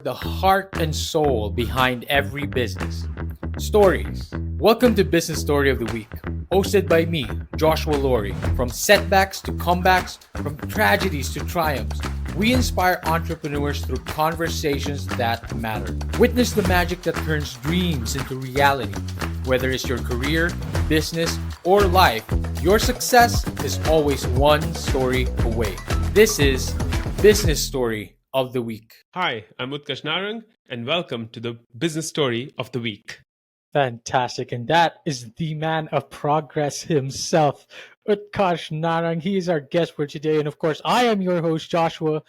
the heart and soul behind every business. Stories. Welcome to Business Story of the Week, hosted by me, Joshua Laurie. From setbacks to comebacks, from tragedies to triumphs, we inspire entrepreneurs through conversations that matter. Witness the magic that turns dreams into reality. Whether it's your career, business, or life, your success is always one story away. This is Business Story of the Week. Hi, I'm Utkarsh Narang, and welcome to the Business Story of the Week. Fantastic. And that is the man of progress himself, Utkarsh Narang. He is our guest for today. And of course, I am your host, Joshua.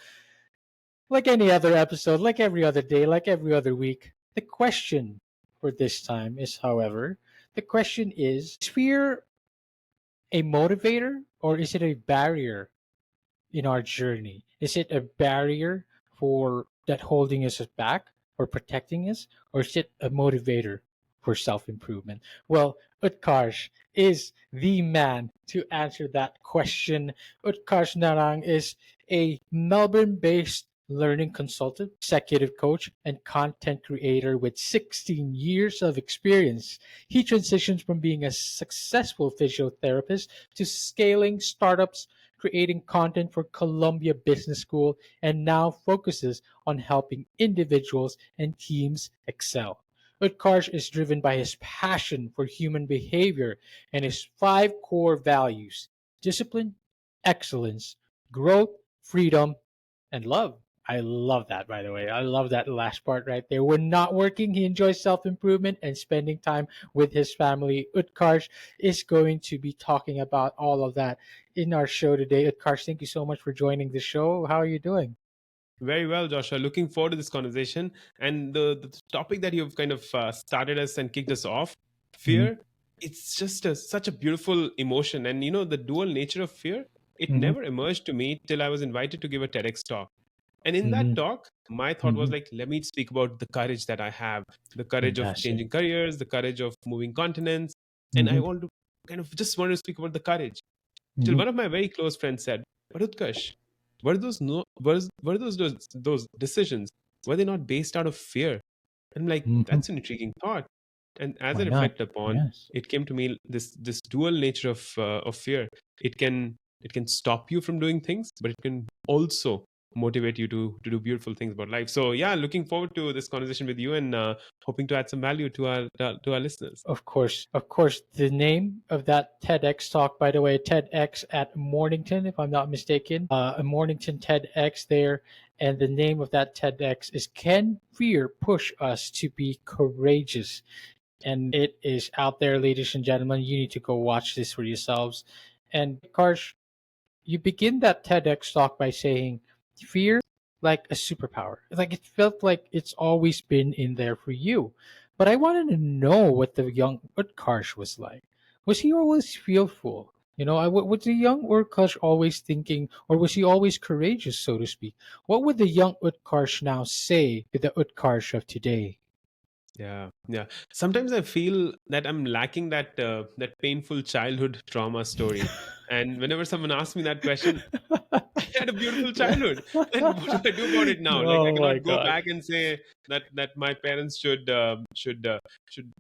Like any other episode, like every other day, like every other week, the question for this time is, however, the question is fear a motivator or is it a barrier in our journey? Is it a barrier for that holding us back or protecting us, or is it a motivator for self-improvement? Well, Utkarsh is the man to answer that question. Utkarsh Narang is a Melbourne-based learning consultant, executive coach, and content creator with 16 years of experience. He transitions from being a successful physiotherapist to scaling startups, creating content for Columbia Business School, and now focuses on helping individuals and teams excel. Utkarsh is driven by his passion for human behavior and his five core values: discipline, excellence, growth, freedom, and love. I love that, by the way. I love that last part right there. When not working, he enjoys self improvement and spending time with his family. Utkarsh is going to be talking about all of that in our show today. Utkarsh, thank you so much for joining the show. How are you doing? Very well, Joshua. Looking forward to this conversation. And the topic that you've kind of started us and kicked us off, Mhm. fear, it's just such a beautiful emotion. And the dual nature of fear, it Mhm. never emerged to me till I was invited to give a TEDx talk. And in that Mhm. talk, my thought was Mhm. like, let me speak about the courage that I have, the courage of Fantastic. changing careers, the courage of moving continents. And I Mhm. want to kind of just want to speak about the courage. Till Mhm. one of my very close friends said, "But Utkarsh, were those no, were those decisions, were they not based out of fear?" I'm like, Mhm. that's an intriguing thought. And as I Why not? reflect upon, Yes. it came to me this dual nature of fear. It can stop you from doing things, but it can also motivate you to do beautiful things about life. So yeah, looking forward to this conversation with you, and hoping to add some value to our listeners. Of course. The name of that TEDx talk, by the way, TEDx at Mornington, if I'm not mistaken, a Mornington TEDx there. And the name of that TEDx is Can Fear Push Us to Be Courageous? And it is out there, ladies and gentlemen. You need to go watch this for yourselves. And Karsh, you begin that TEDx talk by saying, fear like a superpower. Like it felt like it's always been in there for you. But I wanted to know what the young Utkarsh was like. Was he always fearful? Was the young Utkarsh always thinking, or was he always courageous, so to speak? What would the young Utkarsh now say to the Utkarsh of today? Yeah, yeah. Sometimes I feel that I'm lacking that painful childhood trauma story. And whenever someone asks me that question, I had a beautiful childhood, and what do I do about it now? Like I Oh my cannot go god. back and say that my parents should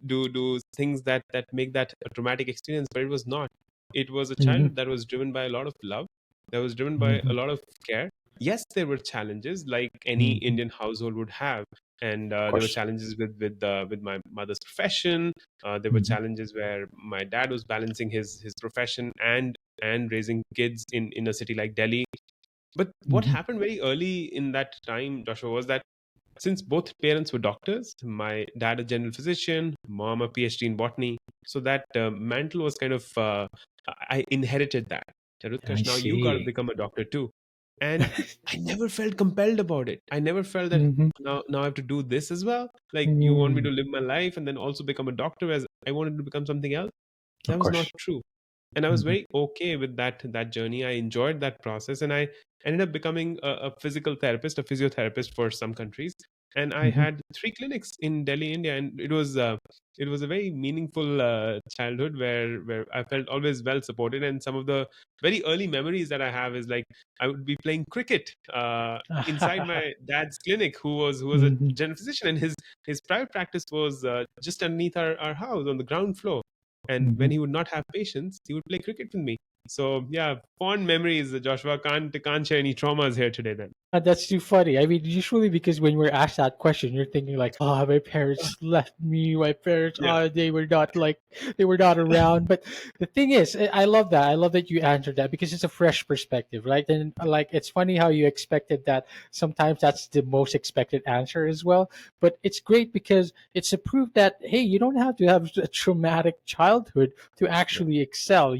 do things that make that a traumatic experience, but it was not. It was a Mhm, childhood that was driven by a lot of love, that was driven by a mhm, lot of care. Yes, there were challenges like any mhm. Indian household would have, and Of there were course. challenges with my mother's profession. There were Mhm, challenges where my dad was balancing his profession and raising kids in a city like Delhi. But what mhm. happened very early in that time, Joshua, was that since both parents were doctors, my dad a general physician, mom a PhD in botany, so that mantle was kind of I inherited that. I Charutkash, now you got to see. become a doctor too, and I never felt compelled about it. I never felt that Mhm, now I have to do this as well. Like you want me mm. to live my life and then also become a doctor, as I wanted to become something else. Of That was not course. true, and I was Mhm, very okay with that journey. I enjoyed that process, and I ended up becoming a physical therapist, a physiotherapist for some countries. and I Mhm. had 3 clinics in Delhi, India, and it was a very meaningful childhood where I felt always well supported. And some of the very early memories that I have is like I would be playing cricket inside my dad's clinic, who was a Mhm. general physician, and his private practice was just underneath our house on the ground floor. And when Mhm. he would not have patients, he would play cricket with me. So yeah, fond memories, Joshua. Can't share any traumas here today then. That's too funny. I mean, usually because when we're asked that question, you're thinking like, "Oh, my parents left me. My parents, Yeah, they were not like, they were not around." But the thing is, I love that. I love that you answered that because it's a fresh perspective, right? And like, it's funny how you expected that. Sometimes that's the most expected answer as well. But it's great because it's a proof that hey, you don't have to have a traumatic childhood to yeah, actually excel.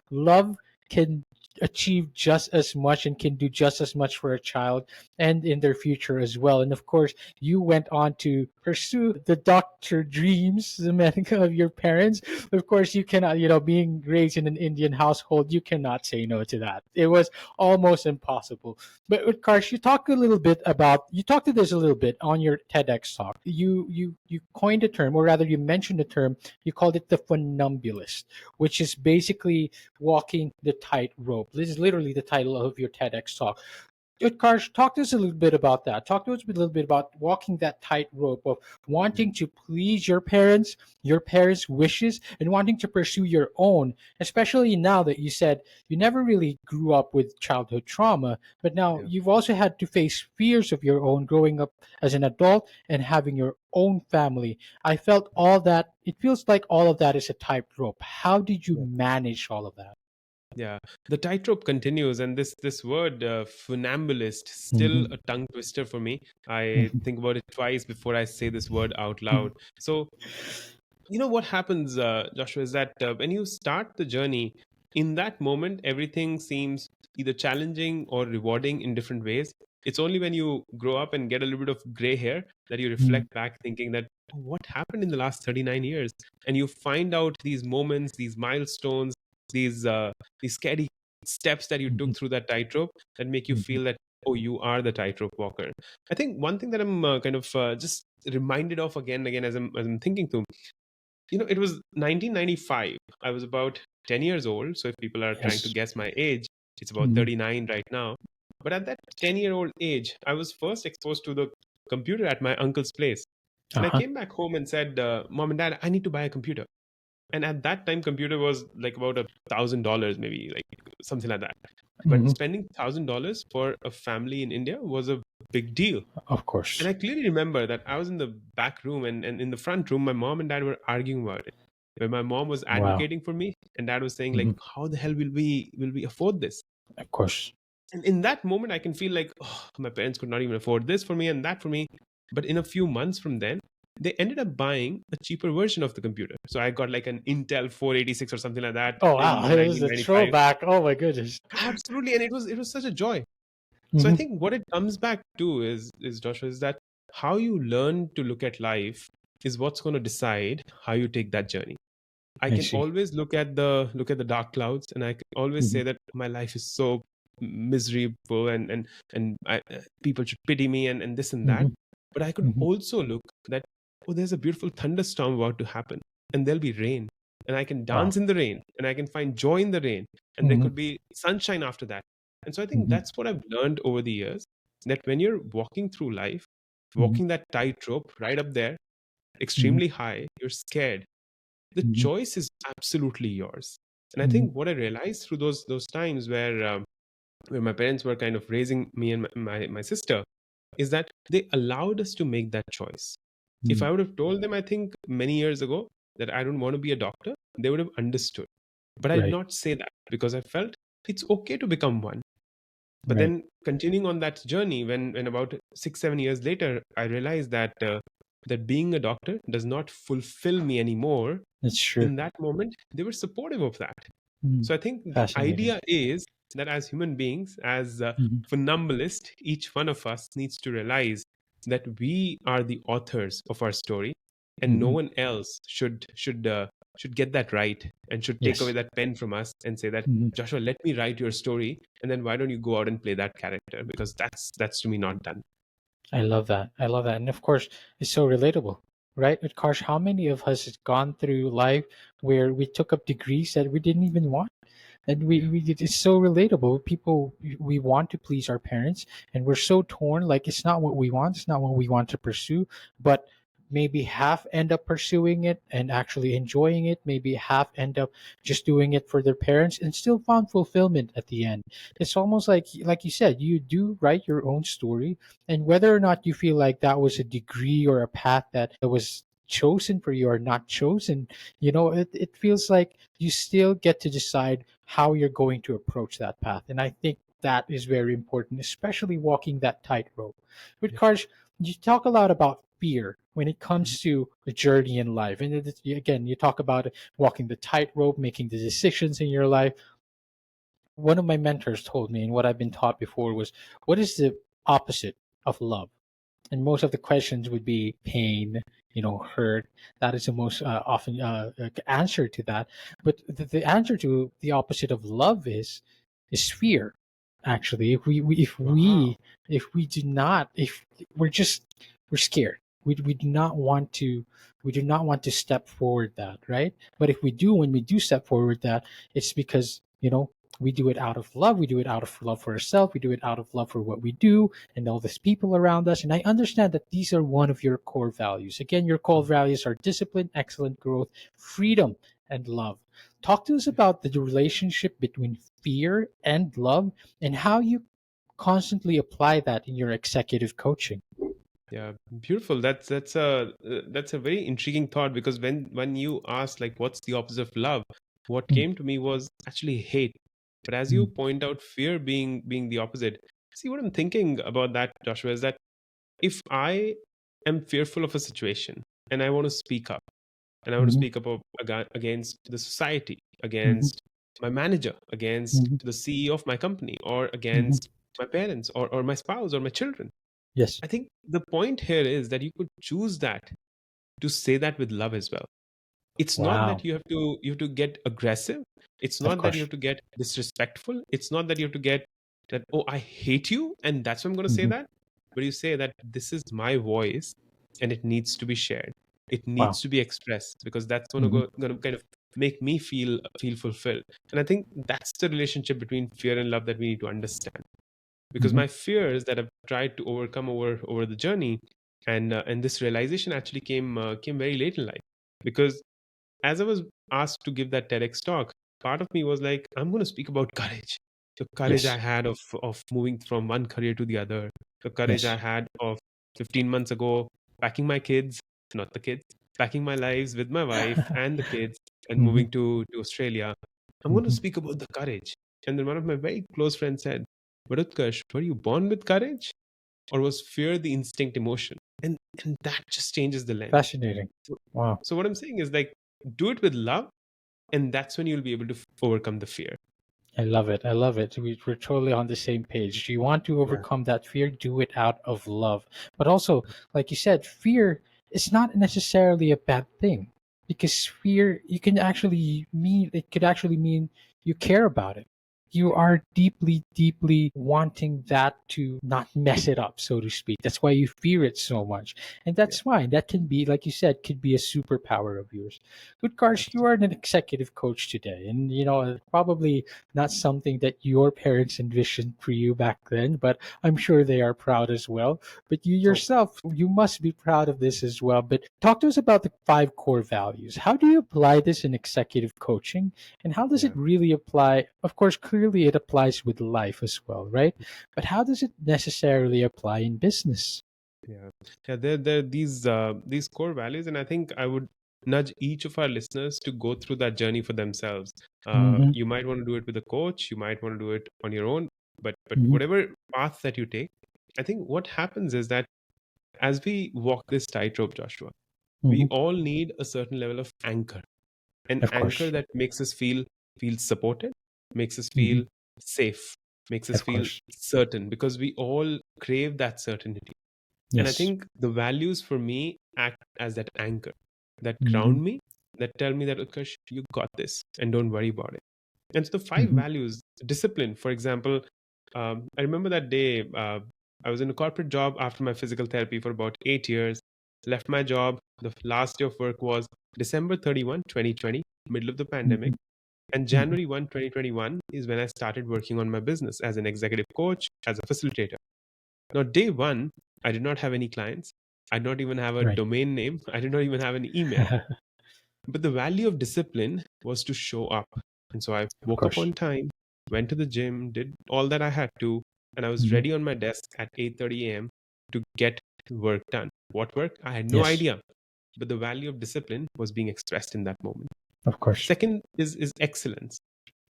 Love can achieve just as much and can do just as much for a child and in their future as well. And of course, you went on to pursue the doctor dreams, the medical of your parents. Of course, you cannot, being raised in an Indian household, you cannot say no to that. It was almost impossible. But Utkarsh, you talked to this a little bit on your TEDx talk. You coined a term, or rather, you mentioned a term. You called it the funambulist, which is basically walking the tightrope. This is literally the title of your TEDx talk. Utkarsh, talk to us a little bit about that. Talk to us a little bit about walking that tightrope of yeah, wanting to please your parents' wishes, and wanting to pursue your own, especially now that you said you never really grew up with childhood trauma, but now yeah. you've also had to face fears of your own growing up as an adult and having your own family. I felt all that, it feels like all of that is a tightrope. How did you Yeah. manage all of that? Yeah, the tightrope continues, and this word funambulist still Hmm. a tongue twister for me. I think about it twice before I say this word out loud. So you know what happens, Joshua, is that when you start the journey, in that moment, everything seems either challenging or rewarding in different ways. It's only when you grow up and get a little bit of gray hair that you reflect back, thinking that, "Oh, what happened in the last 39 years?" And you find out these moments, these milestones, these uh, these scary steps that you took through that tightrope that make you feel that, oh, you are the tightrope walker. I think one thing that I'm kind of just reminded of again and again as I'm thinking through, it was 1995. I was about 10 years old. So if people are trying to Yes. guess my age, it's about Mhm. 39 right now. But at that 10-year-old age, I was first exposed to the computer at my uncle's place. And I Uh-huh. came back home and said, Mom and Dad, I need to buy a computer. And at that time, computer was like about $1,000, maybe like something like that. But Hmm. spending $1,000 for a family in India was a big deal. Of And course. I clearly remember that I was in the back room, and in the front room, my mom and dad were arguing about it. Where my mom was Wow. advocating for me, and dad was saying like, Hmm. "How the hell will we afford this?" Of course. And in that moment, I can feel like, oh, my parents could not even afford this for me and that for me. But in a few months from then, they ended up buying a cheaper version of the computer. So I got like an Intel 486 or something like that Oh wow, in it was a 1995. throwback. Oh my goodness. Absolutely, and it was such a joy. So I Hmm. think what it comes back to is Joshua, is that how you learn to look at life is what's going to decide how you take that journey. I I can see. always look at the dark clouds, and I can always Hmm. say that my life is so miserable, and people should pity me, and this and that. Hmm. But I could Hmm. also look that, oh, there's a beautiful thunderstorm about to happen, and there'll be rain, and I can Wow. dance in the rain, and I can find joy in the rain, and there Hmm. could be sunshine after that. And so I think Hmm. that's what I've learned over the years, that when you're walking through life, Hmm. walking that tightrope right up there, Hmm. extremely high, you're scared, the Hmm. choice is absolutely yours. And I Hmm. think what I realized through those times where my parents were kind of raising me and my sister, is that they allowed us to make that choice. If I would have told them, I think many years ago, that I don't want to be a doctor, they would have understood. But I did Right. not say that because I felt it's okay to become one. But Right. then continuing on that journey, when about 6 7 years later, I realized that being a doctor does not fulfill me anymore. That's true. In that moment, they were supportive of that. Mm. So I think the Fascinating. idea is that as human beings, as Hmm. funambulist, each one of us needs to realize that we are the authors of our story, and no Hmm. one else should get that right, and should take away Yes. that pen from us and say that, Hmm. Joshua, let me write your story, and then why don't you go out and play that character, because that's to me not done. I love that. I love that. And of course, it's so relatable, right? Utkarsh, how many of us has gone through life where we took up degrees that we didn't even want? And Yeah. it's so relatable. People, we want to please our parents, and we're so torn. Like, it's not what we want. It's not what we want to pursue, but maybe half end up pursuing it and actually enjoying it. Maybe half end up just doing it for their parents and still found fulfillment at the end. It's almost like you said, you do write your own story, and whether or not you feel like that was a degree or a path that was chosen for you or not chosen, it feels like you still get to decide how you're going to approach that path. And I think that is very important, especially walking that tightrope. With Yeah. Karsh, you talk a lot about fear when it Mhm. comes to a journey in life. And again, you talk about walking the tightrope, making the decisions in your life. One of my mentors told me, and what I've been taught before was, what is the opposite of love? And most of the questions would be pain, hurt. That is the most often answer to that. But the answer to the opposite of love is fear. Actually, Wow. if we do not, if we're just we're scared, we do not want to, step forward that, right. But if we do, when we do step forward that, it's because we do it out of love. We do it out of love for ourselves. We do it out of love for what we do and all these people around us. And I understand that these are one of your core values. Again, your core Mhm. values are discipline, excellent growth, freedom, and love. Talk to us about the relationship between fear and love and how you constantly apply that in your executive coaching. Yeah, beautiful. That's a very intriguing thought, because when you asked like what's the opposite of love, what Mm, came to me was actually hate. But as you mm, point out, fear being the opposite. See, what I'm thinking about that, Joshua, is that if I am fearful of a situation and I want to speak up, and I want to mhm, speak up against the society, mhm, against my manager, against mhm, the CEO of my company, or mhm. against my parents, or my spouse, or my children. Yes. I think the point here is that you could choose that to say that with love as well. It's not Wow. that you have to get aggressive. It's Of not that you course. have to get disrespectful. It's not that you have to get that, oh, I hate you, and that's why I'm going to say Mhm. that. But you say that this is my voice, and it needs to be shared. It Wow. needs to be expressed, because that's Mhm, going to kind of make me feel fulfilled. And I think that's the relationship between fear and love that we need to understand, because mhm. my fears that I've tried to overcome over the journey, and this realization actually came very late in life, because as I was asked to give that TEDx talk, part of me was like, I'm going to speak about courage. The courage I Yes. had of moving from one career to the other, the courage I Yes. had of 15 months ago packing my kids, not the kids, packing my lives with my wife and the kids, and Mhm, moving to Australia. I'm going to mhm. speak about the courage. And then one of my very close friends said, but Utkarsh, were you born with courage, or was fear the instinct emotion? And that just changes the lens. Fascinating. So, Wow. so what I'm saying is, like, do it with love, and that's when you'll be able to overcome the fear. I love it. I love it. We're totally on the same page. You want to Yeah. overcome that fear, do it out of love. But also, like you said, fear is not necessarily a bad thing, because fear, you can actually mean, it could actually mean you care about it. You are deeply, deeply wanting that to not mess it up, so to speak. That's why you fear it so much. And Yeah, that's fine. That can be, like you said, could be a superpower of yours. Utkarsh, you are absolutely. an executive coach today, and probably not something that your parents envisioned for you back then, but I'm sure they are proud as well. But you Oh, yourself, you must be proud of this as well. But talk to us about the five core values. How do you apply this in executive coaching? And how does it yeah, really apply? Of course, clearly it applies with life as well, right? But how does it necessarily apply in business? yeah, yeah. There are these core values, and I think I would nudge each of our listeners to go through that journey for themselves. Hmm. You might want to do it with a coach. You might want to do it on your own. But Hmm. whatever path that you take, I think what happens is that as we walk this tightrope, Joshua, we Hmm. all need a certain level of anchor, an Of anchor course. that makes us feel supported, makes us Hmm. feel safe, makes us Of feel course. certain, because we all crave that certainty. And I Yes. think the values for me act as that anchor that Hmm. ground me, that tell me that, Utkarsh, you got this and don't worry about it. And so the five Hmm. values, discipline, for example, I remember that day. I was in a corporate job after my physical therapy for about 8 years. Left my job. The last day of work was December 31, 2020, middle of the pandemic. Mhm. And Mhm. January 1, 2021 is when I started working on my business as an executive coach, as a facilitator. Now, day one, I did not have any clients. I did not even have a Right. domain name. I did not even have an email. But the value of discipline was to show up. And so I Of woke up course. on time, went to the gym, did all that I had to, and I was Mhm. ready on my desk at 8:30 a.m. to get work done. What work? I had no Yes. idea. But the value of discipline was being expressed in that moment. Of course. Second is excellence.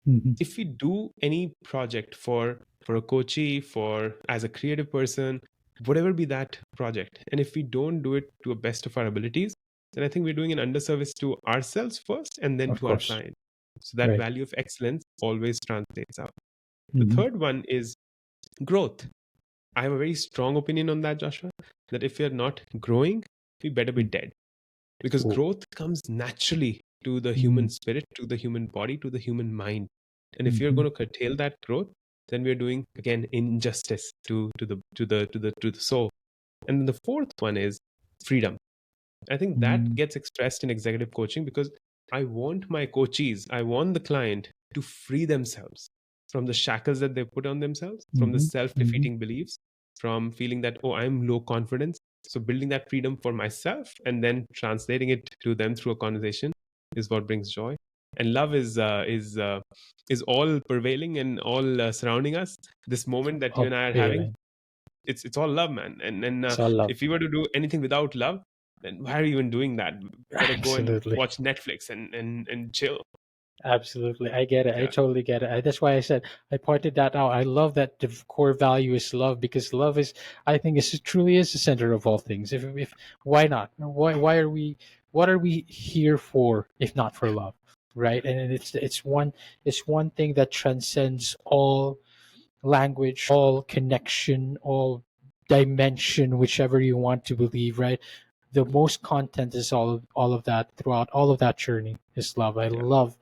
Mhm. If we do any project for a coachee, for as a creative person, whatever be that project, and if we don't do it to a best of our abilities, then I think we're doing an underservice to ourselves first and then Of to our course. client. So that Right. value of excellence always translates out. The Mhm. third one is growth. I have a very strong opinion on that, Joshua, that if you're not growing, we better be Mm. dead, because Oh. growth comes naturally to the human Mhm. spirit, to the human body, to the human mind. And if you're Mhm. going to curtail that growth, then we're doing again injustice to the soul. And then the fourth one is freedom. I think that Mm. gets expressed in executive coaching, because I want my coachees, I want the client to free themselves from the shackles that they put on themselves, from the Mhm. Mhm. self-defeating beliefs, from feeling that, oh, I'm low confidence. So building that freedom for myself and then translating it to them through a conversation is what brings joy. And love is all prevailing and all surrounding us. This moment that you All and I are having, prevailing. it's all love, man. And It's all love. if you were to do anything without love, then why are you even doing that? Better go and Absolutely. watch Netflix and chill. Absolutely. I get it. I Yeah, totally get it. That's why I said I pointed that out. I love that the core value is love, because love is, I think, is truly is the center of all things. If why not? Why are we? What are we here for if not for love? Right? And it's one thing that transcends all language, all connection, all dimension, whichever you want to believe. Right? The most content is all of that throughout all of that journey is love. I yeah. love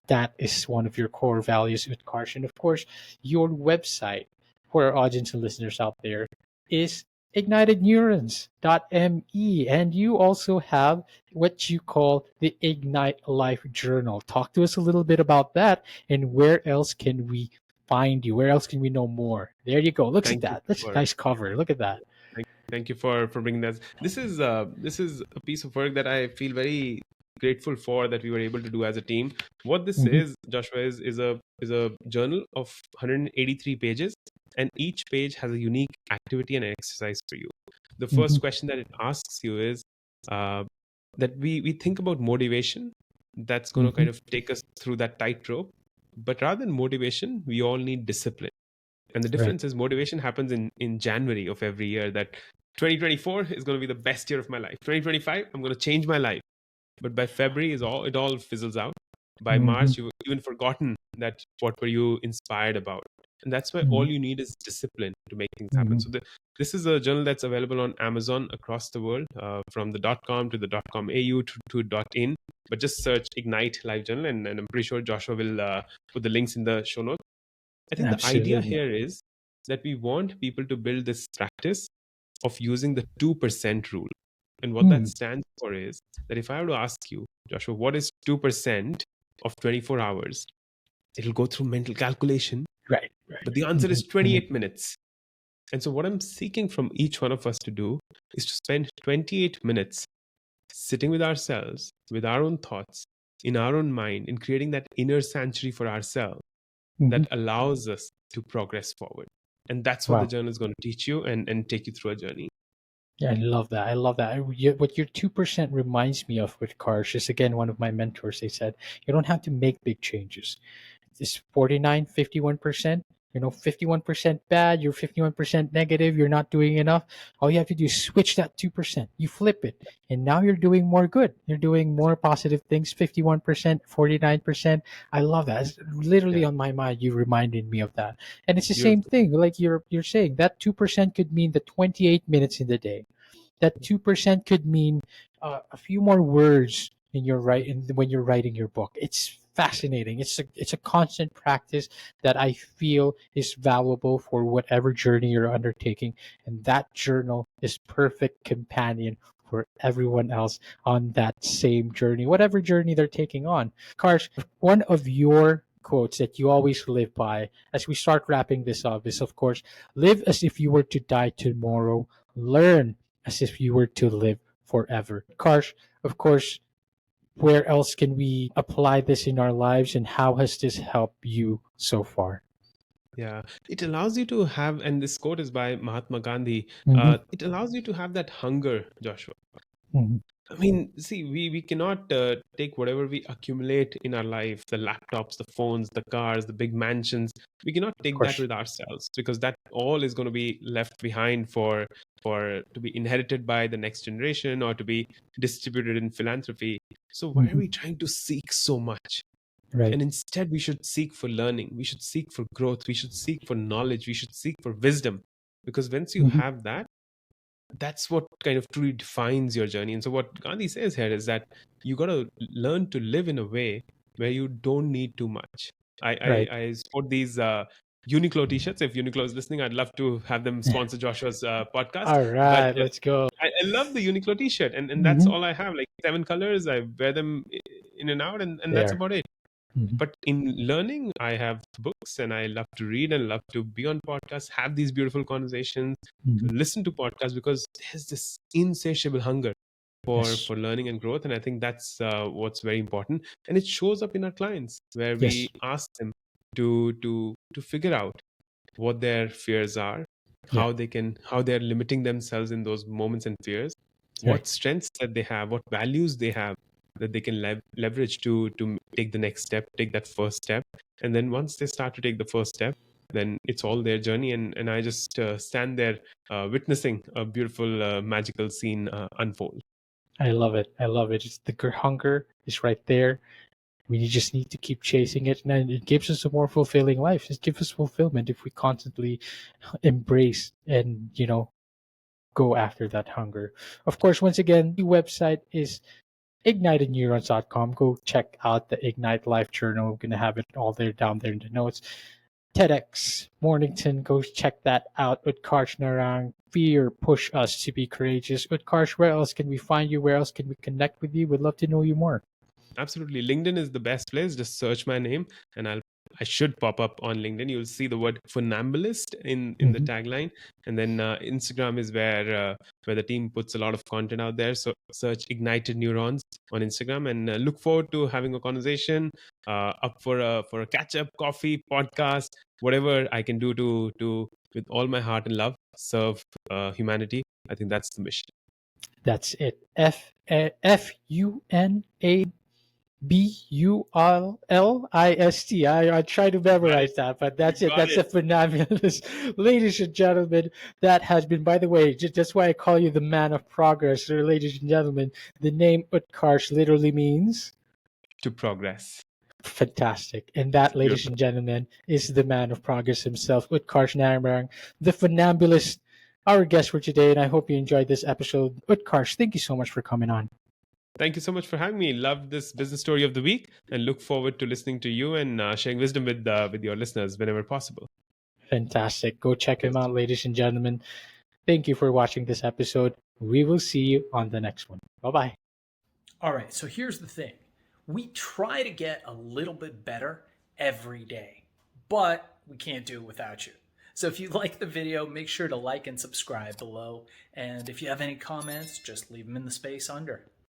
that is one of your core values, Utkarsh. And of course, your website for our audience and listeners out there is ignitedneurons.me. And you also have what you call the Ignite Life Journal. Talk to us a little bit about that, and where else can we find you? Where else can we know more? There you go. Look at Thank you that. That's a for nice cover. Look at that. thank you for bringing that. This is a piece of work that I feel very grateful for, that we were able to do as a team. What this Mhm, is, Joshua, is a journal of 183 pages, and each page has a unique activity and exercise for you. The mhm, first question that it asks you is uh, that we think about motivation. That's going to mhm. kind of take us through that tightrope. But rather than motivation, we all need discipline. And the Right. difference is motivation happens in January of every year, that 2024 is going to be the best year of my life. 2025, I'm going to change my life. But by February, it all fizzles out. By Mhm, March, you've even forgotten that what were you inspired about. And that's why all mhm, you need is discipline to make things happen. mhm. So this is a journal that's available on Amazon across the world, from the .com to the .com.au to .in. But just search Ignite Life Journal, and I'm pretty sure Joshua will put the links in the show notes. I think the idea Absolutely. here is that we want people to build this practice of using the 2% rule. And what that Hmm. stands for is that if I were to ask you, Joshua, what is 2% of 24 hours? It'll go through mental calculation, Right. Right. but the answer Mhm, is mhm, 28 minutes. And so, what I'm seeking from each one of us to do is to spend 28 minutes sitting with ourselves, with our own thoughts, in our own mind, in creating that inner sanctuary for ourselves mhm. that allows us to progress forward. And that's what the Wow. journal is going to teach you and take you through a journey. Yeah, I love that. I love that. What your 2% reminds me of with Karsh is, again, one of my mentors. They said you don't have to make big changes. It's 49, 51%. 51% bad, you're 51% negative, you're not doing enough. All you have to do is switch that 2%. You flip it. And now you're doing more good. You're doing more positive things, 51%, 49%. I love that. It's literally Yeah, on my mind. You reminded me of that. And it's the same beautiful. thing. Like you're saying, that 2% could mean the 28 minutes in the day. That 2% could mean a few more words in your when you're writing your book. It's fascinating. It's a constant practice that I feel is valuable for whatever journey you're undertaking, and that journal is perfect companion for everyone else on that same journey, whatever journey they're taking on. Karsh, one of your quotes that you always live by as we start wrapping this up is, of course, live as if you were to die tomorrow, learn as if you were to live forever. Karsh, of course, where else can we apply this in our lives, and how has this helped you so far? Yeah, it allows you to have, and this quote is by Mahatma Gandhi. Mm-hmm. It allows you to have that hunger, Joshua. Mm-hmm. I mean, see, we cannot take whatever we accumulate in our life, the laptops, the phones, the cars, the big mansions. We cannot Of take that course. with ourselves, because that all is going to be left behind for to be inherited by the next generation or to be distributed in philanthropy. So why are Mm-hmm. we trying to seek so much? Right. And instead, we should seek for learning. We should seek for growth. We should seek for knowledge. We should seek for wisdom, because once you Mm-hmm. have that, that's what kind of truly defines your journey. And so what Gandhi says here is that you got to learn to live in a way where you don't need too much. Right. I sport these Uniqlo t-shirts. If Uniqlo is listening, I'd love to have them sponsor Joshua's podcast. All But right, let's go. I love the Uniqlo t-shirt, and that's Mm-hmm. all I have, like 7 colors. I wear them in and out, and that's There. about it. Mm-hmm. But in learning, I have books, and I love to read and love to be on podcasts, have these beautiful conversations, Mm-hmm. listen to podcasts, because there's this insatiable hunger Yes. for learning and growth. And I think that's what's very important. And it shows up in our clients, where Yes. we ask them to figure out what their fears are, Yeah. how they're limiting themselves in those moments and fears, Right. what strengths that they have, what values they have that they can leverage to take the next step, take that first step. And then once they start to take the first step, then it's all their journey, and I just stand there witnessing a beautiful magical scene unfold. I love it. I love it. It's the hunger is right there. We just need to keep chasing it, and then it gives us a more fulfilling life. It gives us fulfillment if we constantly embrace and go after that hunger. Of course, once again, the website is igniteneurons.com. Go check out the Ignite Life Journal. We're gonna have it all there down there in the notes. TEDx Mornington, go check that out. Utkarsh Narang, fear push us to be courageous. Utkarsh, where else can we find you? Where else can we connect with you? We'd love to know you more. Absolutely. LinkedIn is the best place. Just search my name, and I should pop up on LinkedIn. You'll see the word funambulist in the Mm-hmm. tagline. And then Instagram is where the team puts a lot of content out there. So search Ignited Neurons on Instagram, and look forward to having a conversation, up for a catch up, coffee, podcast, whatever I can do to with all my heart and love serve humanity. I think that's the mission. That's it. Funambulist. I try to Got it. memorize that, but You that's it. got That's a it. fabulous. Ladies and gentlemen, that has been, by the way, that's why I call you the man of progress, or ladies and gentlemen, the name Utkarsh literally means To progress. fantastic. And that, ladies Beautiful. and gentlemen, is the man of progress himself, Utkarsh Narang, the funambulist, our guest for today. And I hope you enjoyed this episode. Utkarsh, thank you so much for coming on. Thank you so much for having me. Love this business story of the week, and look forward to listening to you and sharing wisdom with your listeners whenever possible. Fantastic. Go check him Yes. out, ladies and gentlemen. Thank you for watching this episode. We will see you on the next one. Bye bye. All right, so here's the thing. We try to get a little bit better every day, but we can't do it without you. So if you like the video, make sure to like and subscribe below. And if you have any comments, just leave them in the space under.